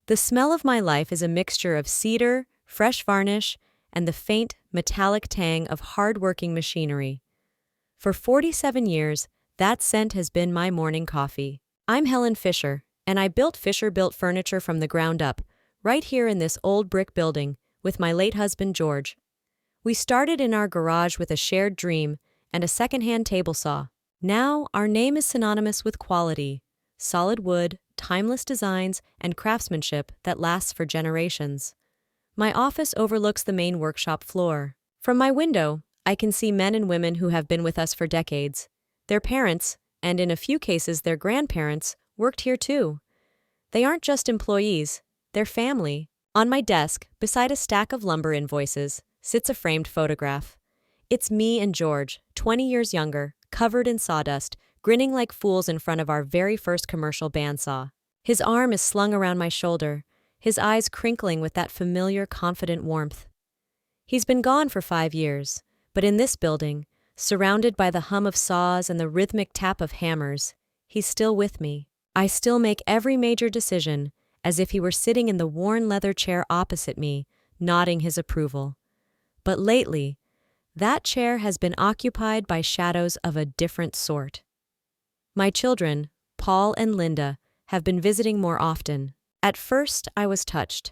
The smell of my life is a mixture of cedar, fresh varnish, and the faint, metallic tang of hard-working machinery. For 47 years, that scent has been my morning coffee. I'm Helen Fisher, and I built Fisher Built Furniture from the ground up, right here in this old brick building, with my late husband George. We started in our garage with a shared dream and a second-hand table saw. Now, our name is synonymous with quality, solid wood, timeless designs, and craftsmanship that lasts for generations. My office overlooks the main workshop floor. From my window, I can see men and women who have been with us for decades. Their parents, and in a few cases their grandparents, worked here too. They aren't just employees, they're family. On my desk, beside a stack of lumber invoices, sits a framed photograph. It's me and George, 20 years younger, covered in sawdust, grinning like fools in front of our very first commercial bandsaw. His arm is slung around my shoulder, his eyes crinkling with that familiar, confident warmth. He's been gone for 5 years, but in this building, surrounded by the hum of saws and the rhythmic tap of hammers, he's still with me. I still make every major decision, as if he were sitting in the worn leather chair opposite me, nodding his approval. But lately, that chair has been occupied by shadows of a different sort. My children, Paul and Linda, have been visiting more often. At first, I was touched.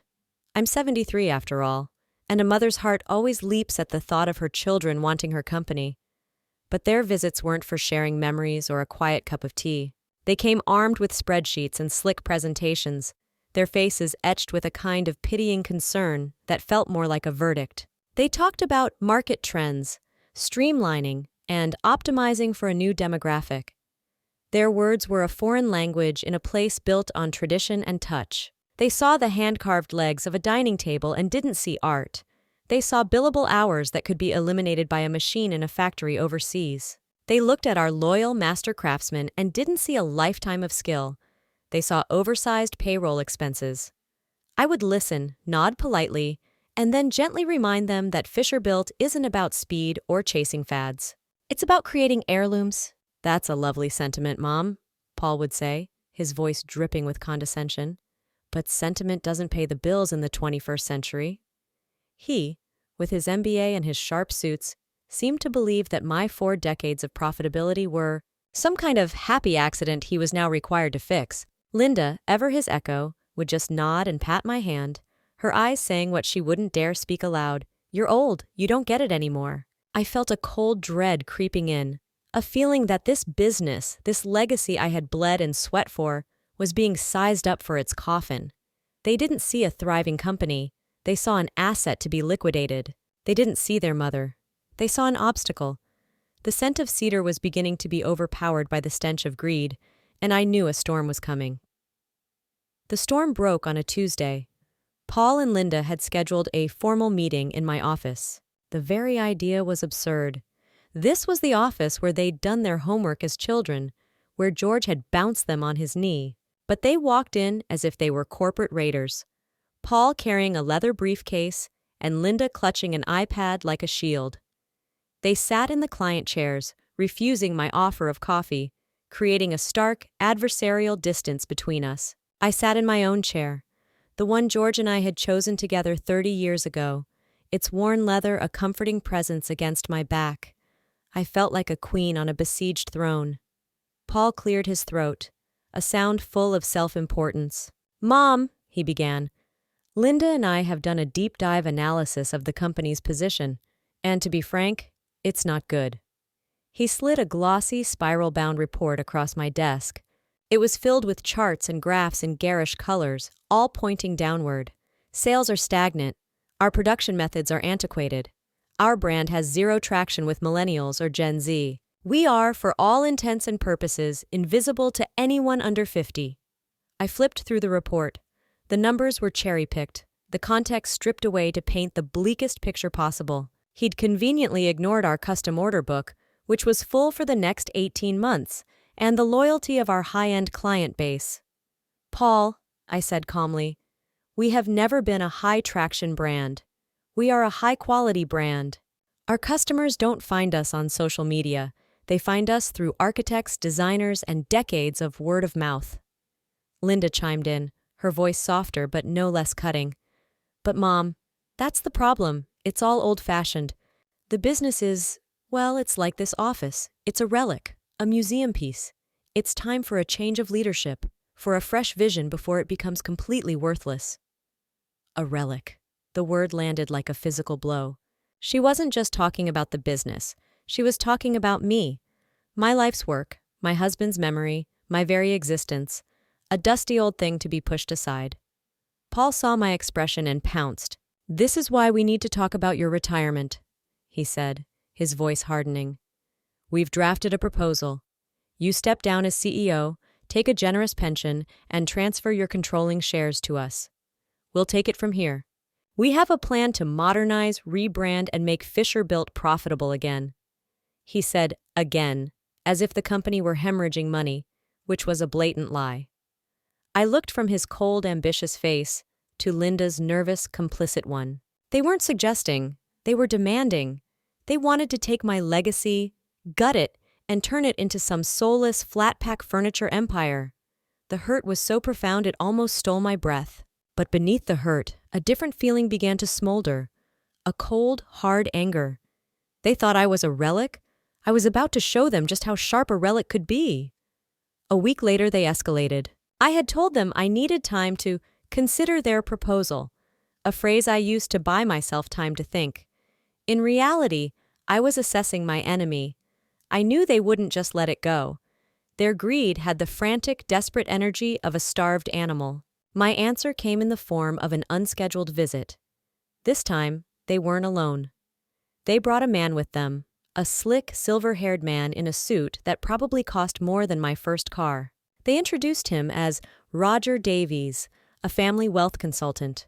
I'm 73 after all, and a mother's heart always leaps at the thought of her children wanting her company. But their visits weren't for sharing memories or a quiet cup of tea. They came armed with spreadsheets and slick presentations, their faces etched with a kind of pitying concern that felt more like a verdict. They talked about market trends, streamlining, and optimizing for a new demographic. Their words were a foreign language in a place built on tradition and touch. They saw the hand-carved legs of a dining table and didn't see art. They saw billable hours that could be eliminated by a machine in a factory overseas. They looked at our loyal master craftsmen and didn't see a lifetime of skill. They saw oversized payroll expenses. I would listen, nod politely, and then gently remind them that Fisher Built isn't about speed or chasing fads. It's about creating heirlooms. That's a lovely sentiment, Mom, Paul would say, his voice dripping with condescension. But sentiment doesn't pay the bills in the 21st century. He, with his MBA and his sharp suits, seemed to believe that my 4 decades of profitability were some kind of happy accident he was now required to fix. Linda, ever his echo, would just nod and pat my hand, her eyes saying what she wouldn't dare speak aloud. You're old, you don't get it anymore. I felt a cold dread creeping in, a feeling that this business, this legacy I had bled and sweat for, was being sized up for its coffin. They didn't see a thriving company. They saw an asset to be liquidated. They didn't see their mother. They saw an obstacle. The scent of cedar was beginning to be overpowered by the stench of greed, and I knew a storm was coming. The storm broke on a Tuesday. Paul and Linda had scheduled a formal meeting in my office. The very idea was absurd. This was the office where they'd done their homework as children, where George had bounced them on his knee. But they walked in as if they were corporate raiders, Paul carrying a leather briefcase and Linda clutching an iPad like a shield. They sat in the client chairs, refusing my offer of coffee, creating a stark, adversarial distance between us. I sat in my own chair, the one George and I had chosen together 30 years ago, its worn leather a comforting presence against my back. I felt like a queen on a besieged throne. Paul cleared his throat, a sound full of self-importance. Mom, he began, Linda and I have done a deep dive analysis of the company's position, and to be frank, it's not good. He slid a glossy, spiral-bound report across my desk. It was filled with charts and graphs in garish colors, all pointing downward. Sales are stagnant. Our production methods are antiquated. Our brand has zero traction with millennials or Gen Z. We are, for all intents and purposes, invisible to anyone under 50. I flipped through the report. The numbers were cherry-picked, the context stripped away to paint the bleakest picture possible. He'd conveniently ignored our custom order book, which was full for the next 18 months, and the loyalty of our high-end client base. Paul, I said calmly, we have never been a high-traction brand. We are a high-quality brand. Our customers don't find us on social media. They find us through architects, designers, and decades of word of mouth. Linda chimed in, her voice softer but no less cutting. "But Mom, that's the problem. It's all old-fashioned. The business is, well, it's like this office. It's a relic, a museum piece. It's time for a change of leadership, for a fresh vision before it becomes completely worthless." A relic. The word landed like a physical blow. She wasn't just talking about the business. She was talking about me. My life's work, my husband's memory, my very existence. A dusty old thing to be pushed aside. Paul saw my expression and pounced. "This is why we need to talk about your retirement," he said, his voice hardening. "We've drafted a proposal. You step down as CEO, take a generous pension, and transfer your controlling shares to us. We'll take it from here. We have a plan to modernize, rebrand, and make Fisher-Built profitable again." He said again, as if the company were hemorrhaging money, which was a blatant lie. I looked from his cold, ambitious face to Linda's nervous, complicit one. They weren't suggesting, they were demanding. They wanted to take my legacy, gut it, and turn it into some soulless, flat-pack furniture empire. The hurt was so profound it almost stole my breath. But beneath the hurt, a different feeling began to smolder. A cold, hard anger. They thought I was a relic? I was about to show them just how sharp a relic could be. A week later, they escalated. I had told them I needed time to consider their proposal, a phrase I used to buy myself time to think. In reality, I was assessing my enemy. I knew they wouldn't just let it go. Their greed had the frantic, desperate energy of a starved animal. My answer came in the form of an unscheduled visit. This time, they weren't alone. They brought a man with them, a slick, silver-haired man in a suit that probably cost more than my first car. They introduced him as Roger Davies, a family wealth consultant.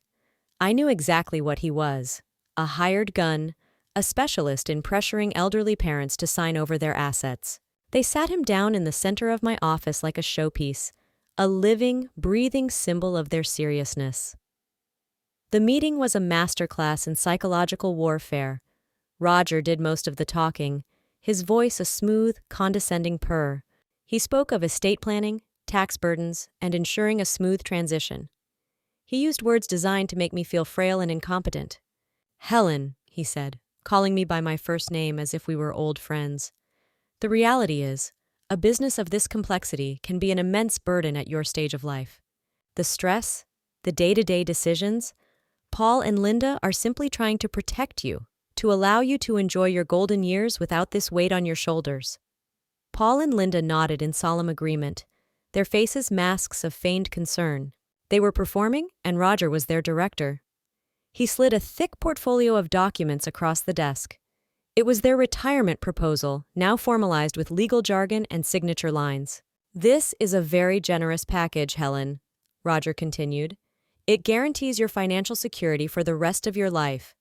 I knew exactly what he was: a hired gun, a specialist in pressuring elderly parents to sign over their assets. They sat him down in the center of my office like a showpiece, a living, breathing symbol of their seriousness. The meeting was a masterclass in psychological warfare. Roger did most of the talking, his voice a smooth, condescending purr. He spoke of estate planning, tax burdens, and ensuring a smooth transition. He used words designed to make me feel frail and incompetent. "Helen," he said, calling me by my first name as if we were old friends. "The reality is, a business of this complexity can be an immense burden at your stage of life. The stress, the day-to-day decisions, Paul and Linda are simply trying to protect you, to allow you to enjoy your golden years without this weight on your shoulders." Paul and Linda nodded in solemn agreement, their faces masks of feigned concern. They were performing, and Roger was their director. He slid a thick portfolio of documents across the desk. It was their retirement proposal, now formalized with legal jargon and signature lines. "This is a very generous package, Helen," Roger continued. "It guarantees your financial security for the rest of your life.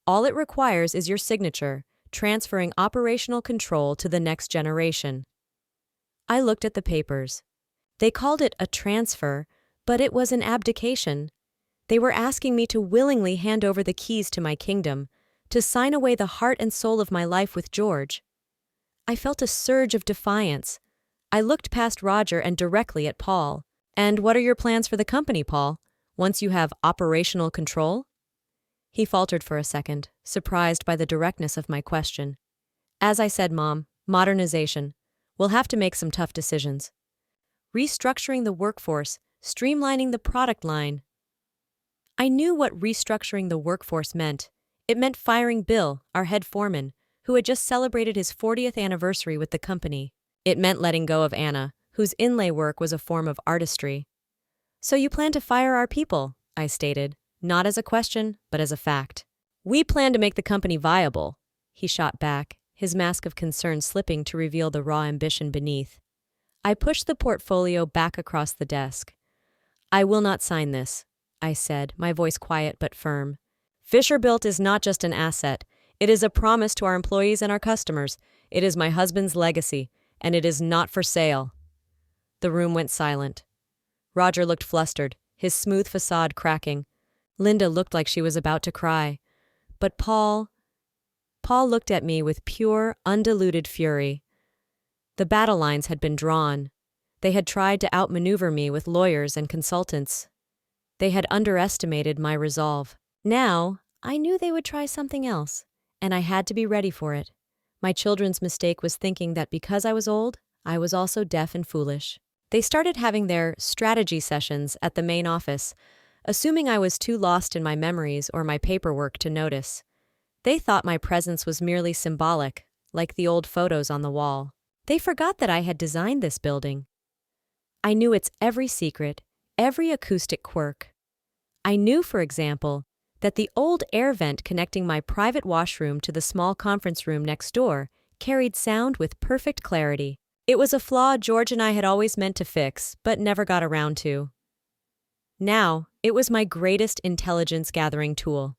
All it requires is your signature, transferring operational control to the next generation." I looked at the papers. They called it a transfer, but it was an abdication. They were asking me to willingly hand over the keys to my kingdom, to sign away the heart and soul of my life with George. I felt a surge of defiance. I looked past Roger and directly at Paul. "And what are your plans for the company, Paul, once you have operational control?" He faltered for a second, surprised by the directness of my question. "As I said, Mom, modernization. We'll have to make some tough decisions. Restructuring the workforce, streamlining the product line." I knew what restructuring the workforce meant. It meant firing Bill, our head foreman, who had just celebrated his 40th anniversary with the company. It meant letting go of Anna, whose inlay work was a form of artistry. "So you plan to fire our people," I stated, not as a question, but as a fact. "We plan to make the company viable," he shot back, his mask of concern slipping to reveal the raw ambition beneath. I pushed the portfolio back across the desk. "I will not sign this," I said, my voice quiet but firm. "Fisher-Built is not just an asset. It is a promise to our employees and our customers. It is my husband's legacy, and it is not for sale." The room went silent. Roger looked flustered, his smooth facade cracking. Linda looked like she was about to cry. But Paul looked at me with pure, undiluted fury. The battle lines had been drawn. They had tried to outmaneuver me with lawyers and consultants. They had underestimated my resolve. Now, I knew they would try something else, and I had to be ready for it. My children's mistake was thinking that because I was old, I was also deaf and foolish. They started having their strategy sessions at the main office, assuming I was too lost in my memories or my paperwork to notice. They thought my presence was merely symbolic, like the old photos on the wall. They forgot that I had designed this building. I knew its every secret, every acoustic quirk. I knew, for example, that the old air vent connecting my private washroom to the small conference room next door carried sound with perfect clarity. It was a flaw George and I had always meant to fix, but never got around to. Now, it was my greatest intelligence-gathering tool.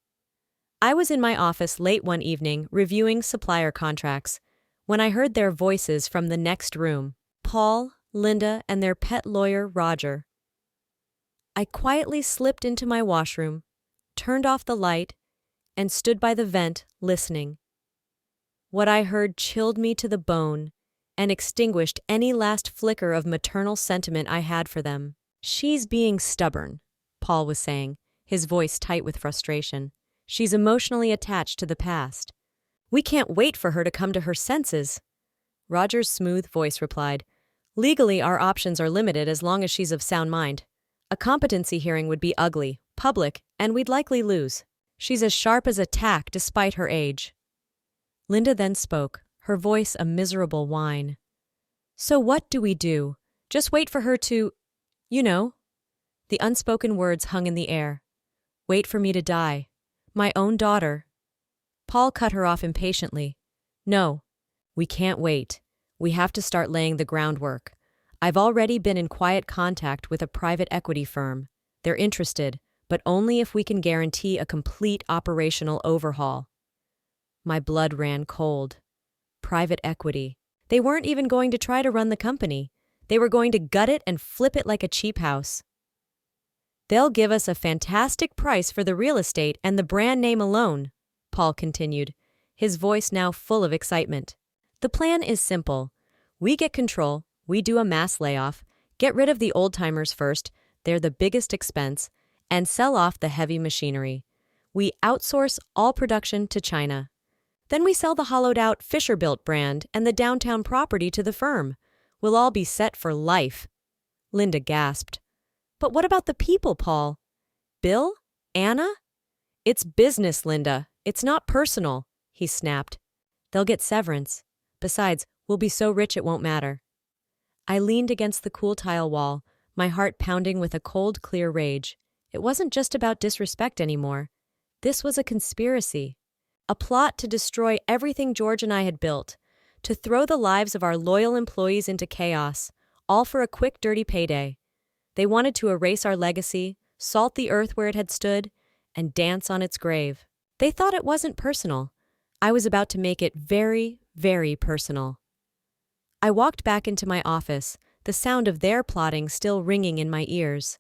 I was in my office late one evening reviewing supplier contracts when I heard their voices from the next room, Paul, Linda, and their pet lawyer, Roger. I quietly slipped into my washroom, turned off the light, and stood by the vent, listening. What I heard chilled me to the bone and extinguished any last flicker of maternal sentiment I had for them. "She's being stubborn," Paul was saying, his voice tight with frustration. "She's emotionally attached to the past. We can't wait for her to come to her senses." Roger's smooth voice replied, "Legally, our options are limited as long as she's of sound mind. A competency hearing would be ugly, public, and we'd likely lose. She's as sharp as a tack despite her age." Linda then spoke, her voice a miserable whine. "So what do we do? Just wait for her to, you know?" The unspoken words hung in the air. "Wait for me to die. My own daughter." Paul cut her off impatiently. "No, we can't wait. We have to start laying the groundwork. I've already been in quiet contact with a private equity firm. They're interested, but only if we can guarantee a complete operational overhaul." My blood ran cold. Private equity. They weren't even going to try to run the company. They were going to gut it and flip it like a cheap house. "They'll give us a fantastic price for the real estate and the brand name alone," Paul continued, his voice now full of excitement. "The plan is simple. We get control, we do a mass layoff, get rid of the old-timers first, they're the biggest expense, and sell off the heavy machinery. We outsource all production to China. Then we sell the hollowed-out Fisher-Built brand and the downtown property to the firm. We'll all be set for life." Linda gasped. "But what about the people, Paul? Bill? Anna?" "It's business, Linda. It's not personal," he snapped. "They'll get severance. Besides, we'll be so rich it won't matter." I leaned against the cool tile wall, my heart pounding with a cold, clear rage. It wasn't just about disrespect anymore. This was a conspiracy. A plot to destroy everything George and I had built, to throw the lives of our loyal employees into chaos, all for a quick, dirty payday. They wanted to erase our legacy, salt the earth where it had stood, and dance on its grave. They thought it wasn't personal. I was about to make it very, very personal. I walked back into my office, the sound of their plotting still ringing in my ears.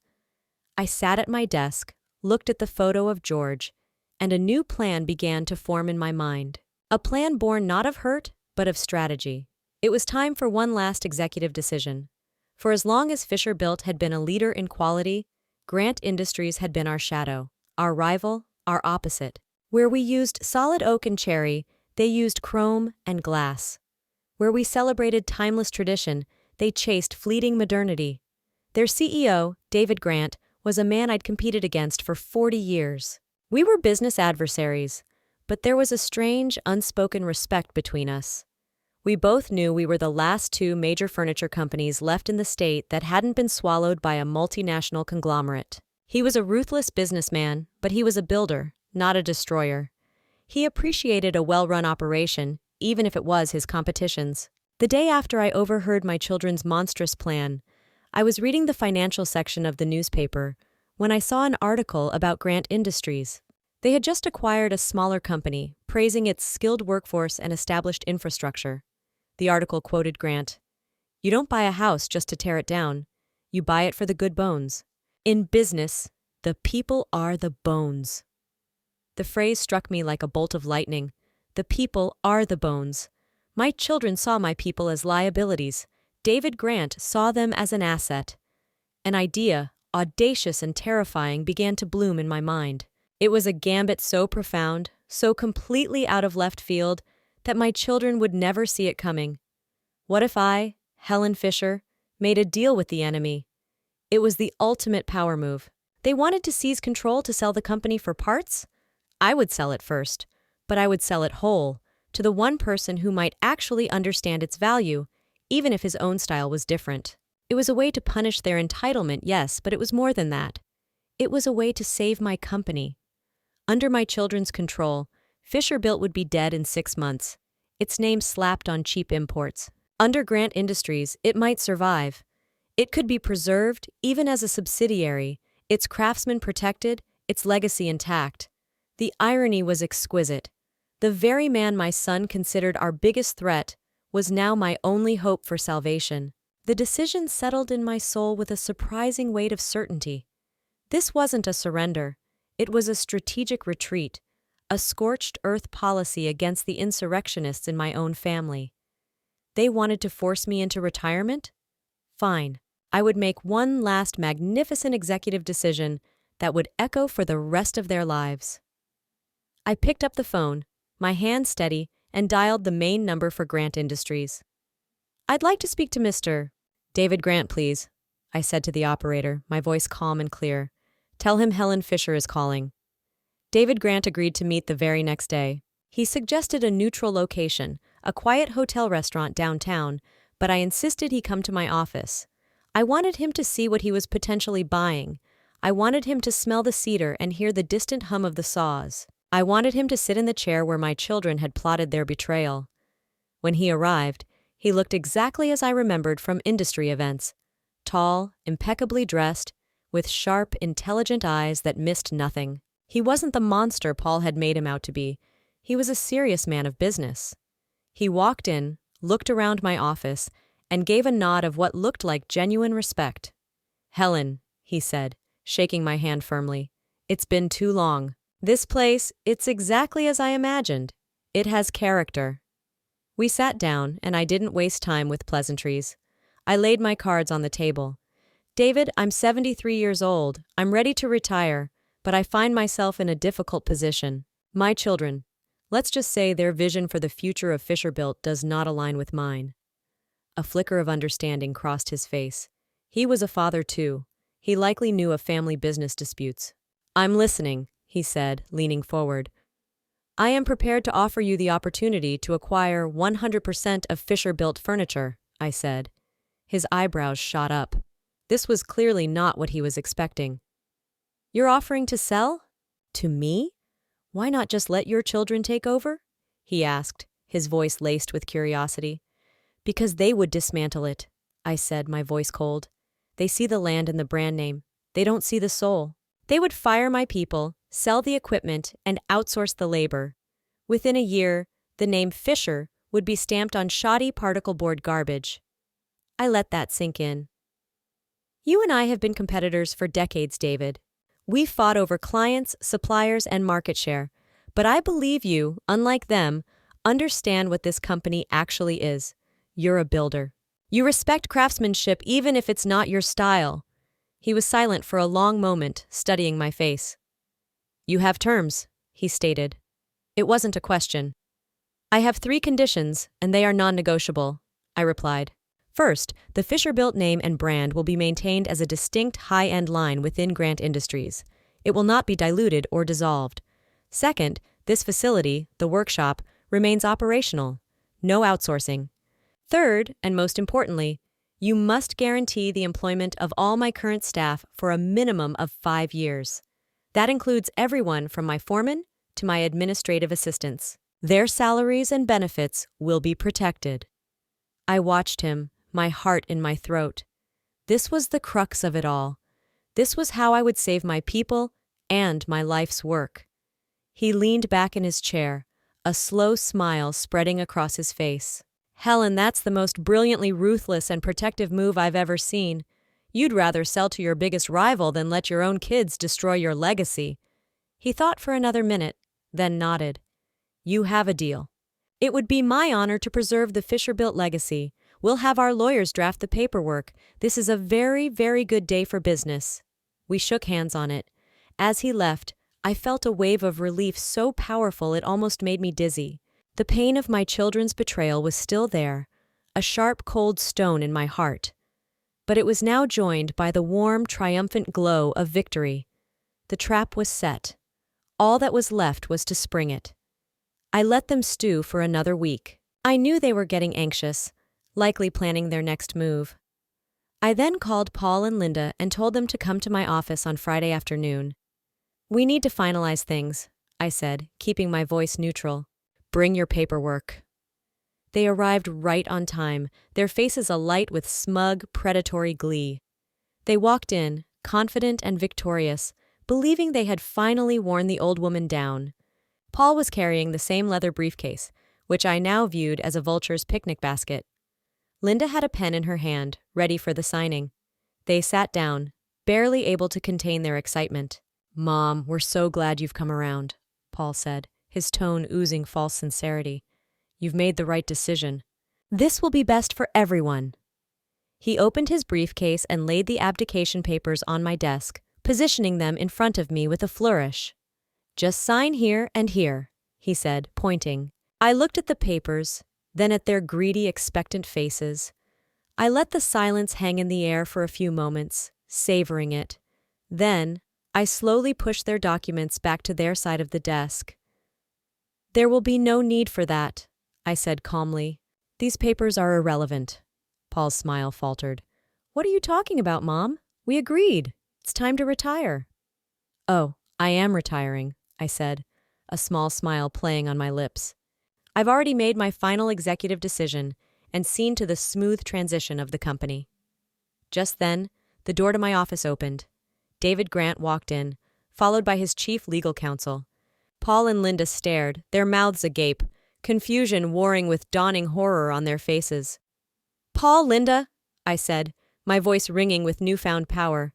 I sat at my desk, looked at the photo of George, and a new plan began to form in my mind. A plan born not of hurt, but of strategy. It was time for one last executive decision. For as long as Fisher-Built had been a leader in quality, Grant Industries had been our shadow, our rival, our opposite. Where we used solid oak and cherry, they used chrome and glass. Where we celebrated timeless tradition, they chased fleeting modernity. Their CEO, David Grant, was a man I'd competed against for 40 years. We were business adversaries, but there was a strange, unspoken respect between us. We both knew we were the last two major furniture companies left in the state that hadn't been swallowed by a multinational conglomerate. He was a ruthless businessman, but he was a builder, not a destroyer. He appreciated a well-run operation, even if it was his competition's. The day after I overheard my children's monstrous plan, I was reading the financial section of the newspaper when I saw an article about Grant Industries. They had just acquired a smaller company, praising its skilled workforce and established infrastructure. The article quoted Grant, "You don't buy a house just to tear it down. You buy it for the good bones. In business, the people are the bones." The phrase struck me like a bolt of lightning. The people are the bones. My children saw my people as liabilities. David Grant saw them as an asset. An idea, audacious and terrifying, began to bloom in my mind. It was a gambit so profound, so completely out of left field, that my children would never see it coming. What if I, Helen Fisher, made a deal with the enemy? It was the ultimate power move. They wanted to seize control to sell the company for parts? I would sell it first, but I would sell it whole, to the one person who might actually understand its value, even if his own style was different. It was a way to punish their entitlement, yes, but it was more than that. It was a way to save my company. Under my children's control, Fisher-Built would be dead in 6 months, its name slapped on cheap imports. Under Grant Industries, it might survive. It could be preserved, even as a subsidiary, its craftsmen protected, its legacy intact. The irony was exquisite. The very man my son considered our biggest threat was now my only hope for salvation. The decision settled in my soul with a surprising weight of certainty. This wasn't a surrender. It was a strategic retreat, a scorched earth policy against the insurrectionists in my own family. They wanted to force me into retirement? Fine. I would make one last magnificent executive decision that would echo for the rest of their lives. I picked up the phone, my hand steady, and dialed the main number for Grant Industries. "I'd like to speak to Mr. David Grant, please," I said to the operator, my voice calm and clear. "Tell him Helen Fisher is calling." David Grant agreed to meet the very next day. He suggested a neutral location, a quiet hotel restaurant downtown, but I insisted he come to my office. I wanted him to see what he was potentially buying. I wanted him to smell the cedar and hear the distant hum of the saws. I wanted him to sit in the chair where my children had plotted their betrayal. When he arrived, he looked exactly as I remembered from industry events. Tall, impeccably dressed, with sharp, intelligent eyes that missed nothing. He wasn't the monster Paul had made him out to be. He was a serious man of business. He walked in, looked around my office, and gave a nod of what looked like genuine respect. "Helen," he said, shaking my hand firmly, "it's been too long. This place, it's exactly as I imagined. It has character." We sat down, and I didn't waste time with pleasantries. I laid my cards on the table. "David, I'm 73 years old. I'm ready to retire, but I find myself in a difficult position. My children, let's just say their vision for the future of Fisher-Built does not align with mine." A flicker of understanding crossed his face. He was a father too. He likely knew of family business disputes. "I'm listening," he said, leaning forward. "I am prepared to offer you the opportunity to acquire 100% of Fisher-Built furniture," I said. His eyebrows shot up. This was clearly not what he was expecting. "You're offering to sell? To me? Why not just let your children take over?" he asked, his voice laced with curiosity. "Because they would dismantle it," I said, my voice cold. "They see the land and the brand name. They don't see the soul. They would fire my people, sell the equipment, and outsource the labor. Within a year, the name Fisher would be stamped on shoddy particle board garbage." I let that sink in. "You and I have been competitors for decades, David. We've fought over clients, suppliers, and market share. But I believe you, unlike them, understand what this company actually is. You're a builder. You respect craftsmanship even if it's not your style." He was silent for a long moment, studying my face. "You have terms," he stated. It wasn't a question. "I have 3 conditions, and they are non-negotiable," I replied. "First, the Fisher-Built name and brand will be maintained as a distinct high-end line within Grant Industries. It will not be diluted or dissolved. Second, this facility, the workshop, remains operational. No outsourcing. Third, and most importantly, you must guarantee the employment of all my current staff for a minimum of 5 years. That includes everyone from my foreman to my administrative assistants. Their salaries and benefits will be protected." I watched him, my heart in my throat. This was the crux of it all. This was how I would save my people and my life's work. He leaned back in his chair, a slow smile spreading across his face. "Helen, that's the most brilliantly ruthless and protective move I've ever seen. You'd rather sell to your biggest rival than let your own kids destroy your legacy." He thought for another minute, then nodded. "You have a deal. It would be my honor to preserve the Fisher-Built legacy. We'll have our lawyers draft the paperwork. This is a very, very good day for business." We shook hands on it. As he left, I felt a wave of relief so powerful it almost made me dizzy. The pain of my children's betrayal was still there, a sharp, cold stone in my heart. But it was now joined by the warm, triumphant glow of victory. The trap was set. All that was left was to spring it. I let them stew for another week. I knew they were getting anxious, likely planning their next move. I then called Paul and Linda and told them to come to my office on Friday afternoon. "We need to finalize things," I said, keeping my voice neutral. "Bring your paperwork." They arrived right on time, their faces alight with smug, predatory glee. They walked in, confident and victorious, believing they had finally worn the old woman down. Paul was carrying the same leather briefcase, which I now viewed as a vulture's picnic basket. Linda had a pen in her hand, ready for the signing. They sat down, barely able to contain their excitement. "Mom, we're so glad you've come around," Paul said, his tone oozing false sincerity. "You've made the right decision. This will be best for everyone." He opened his briefcase and laid the abdication papers on my desk, positioning them in front of me with a flourish. "Just sign here and here," he said, pointing. I looked at the papers, then at their greedy, expectant faces. I let the silence hang in the air for a few moments, savoring it. Then, I slowly pushed their documents back to their side of the desk. "There will be no need for that," I said calmly. "These papers are irrelevant." Paul's smile faltered. "What are you talking about, Mom? We agreed. It's time to retire." "Oh, I am retiring," I said, a small smile playing on my lips. "I've already made my final executive decision and seen to the smooth transition of the company." Just then, the door to my office opened. David Grant walked in, followed by his chief legal counsel. Paul and Linda stared, their mouths agape, confusion warring with dawning horror on their faces. "Paul, Linda," I said, my voice ringing with newfound power,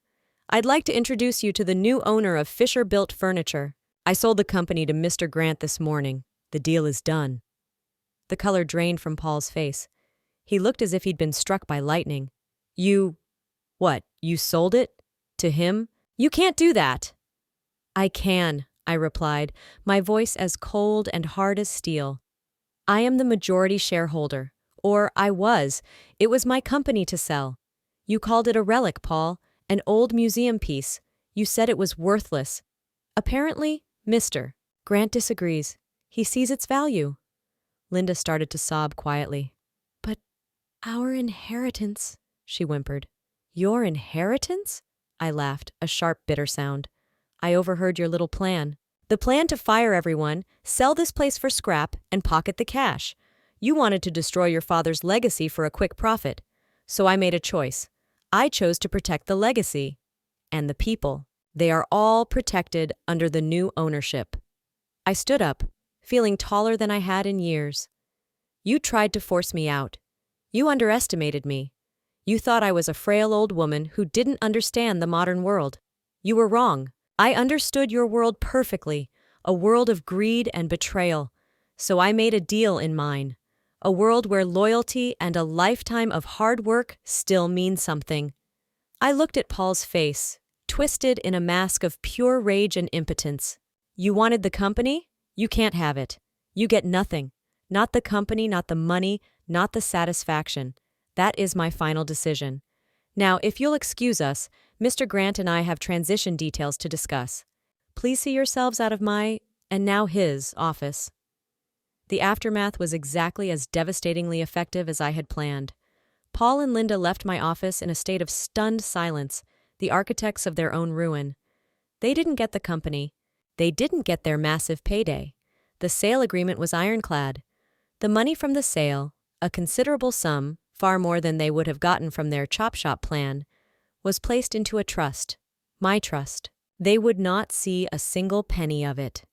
"I'd like to introduce you to the new owner of Fisher Built Furniture. I sold the company to Mr. Grant this morning. The deal is done." The color drained from Paul's face. He looked as if he'd been struck by lightning. What, you sold it? To him? You can't do that." "I can," I replied, my voice as cold and hard as steel. "I am the majority shareholder. Or I was. It was my company to sell. You called it a relic, Paul, an old museum piece. You said it was worthless. Apparently, Mr. Grant disagrees. He sees its value." Linda started to sob quietly. "But our inheritance," she whimpered. "Your inheritance?" I laughed, a sharp, bitter sound. "I overheard your little plan. The plan to fire everyone, sell this place for scrap, and pocket the cash. You wanted to destroy your father's legacy for a quick profit. So I made a choice. I chose to protect the legacy. And the people. They are all protected under the new ownership." I stood up, feeling taller than I had in years. "You tried to force me out. You underestimated me. You thought I was a frail old woman who didn't understand the modern world. You were wrong. I understood your world perfectly, a world of greed and betrayal. So I made a deal in mine. A world where loyalty and a lifetime of hard work still mean something." I looked at Paul's face, twisted in a mask of pure rage and impotence. "You wanted the company? You can't have it. You get nothing. Not the company, not the money, not the satisfaction. That is my final decision. Now, if you'll excuse us, Mr. Grant and I have transition details to discuss. Please see yourselves out of my, and now his, office." The aftermath was exactly as devastatingly effective as I had planned. Paul and Linda left my office in a state of stunned silence, the architects of their own ruin. They didn't get the company. They didn't get their massive payday. The sale agreement was ironclad. The money from the sale, a considerable sum, far more than they would have gotten from their chop shop plan, was placed into a trust, my trust. They would not see a single penny of it.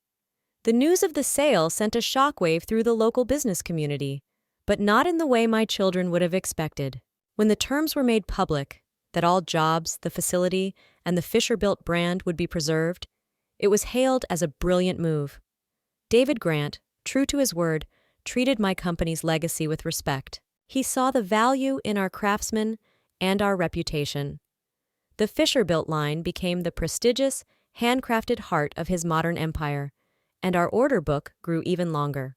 The news of the sale sent a shockwave through the local business community, but not in the way my children would have expected. When the terms were made public, that all jobs, the facility, and the Fisher-built brand would be preserved, it was hailed as a brilliant move. David Grant, true to his word, treated my company's legacy with respect. He saw the value in our craftsmen and our reputation. The Fisher-built line became the prestigious, handcrafted heart of his modern empire, and our order book grew even longer.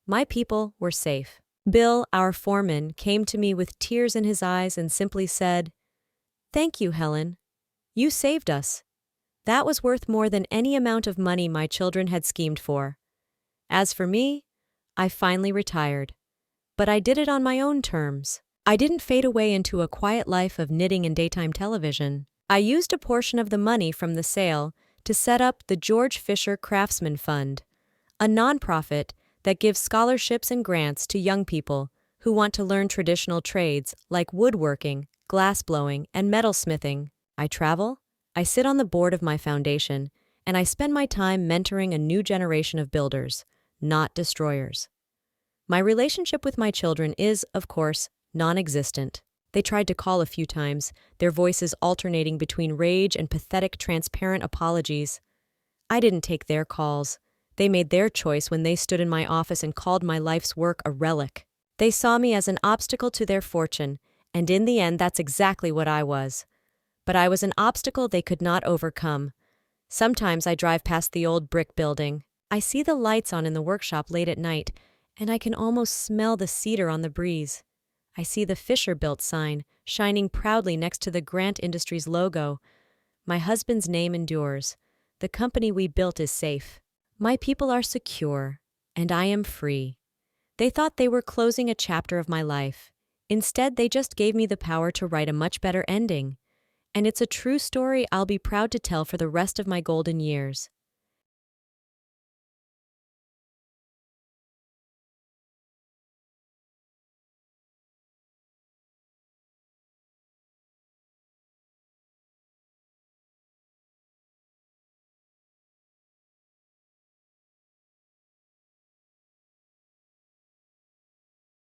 My people were safe. Bill, our foreman, came to me with tears in his eyes and simply said, "Thank you, Helen. You saved us." That was worth more than any amount of money my children had schemed for. As for me, I finally retired. But I did it on my own terms. I didn't fade away into a quiet life of knitting and daytime television. I used a portion of the money from the sale to set up the George Fisher Craftsman Fund, a nonprofit that gives scholarships and grants to young people who want to learn traditional trades like woodworking, glassblowing, and metalsmithing. I travel, I sit on the board of my foundation, and I spend my time mentoring a new generation of builders, not destroyers. My relationship with my children is, of course, non-existent. They tried to call a few times, their voices alternating between rage and pathetic, transparent apologies. I didn't take their calls. They made their choice when they stood in my office and called my life's work a relic. They saw me as an obstacle to their fortune, and in the end that's exactly what I was. But I was an obstacle they could not overcome. Sometimes I drive past the old brick building. I see the lights on in the workshop late at night, and I can almost smell the cedar on the breeze. I see the Fisher-built sign, shining proudly next to the Grant Industries logo. My husband's name endures. The company we built is safe. My people are secure, and I am free. They thought they were closing a chapter of my life. Instead, they just gave me the power to write a much better ending. And it's a true story I'll be proud to tell for the rest of my golden years.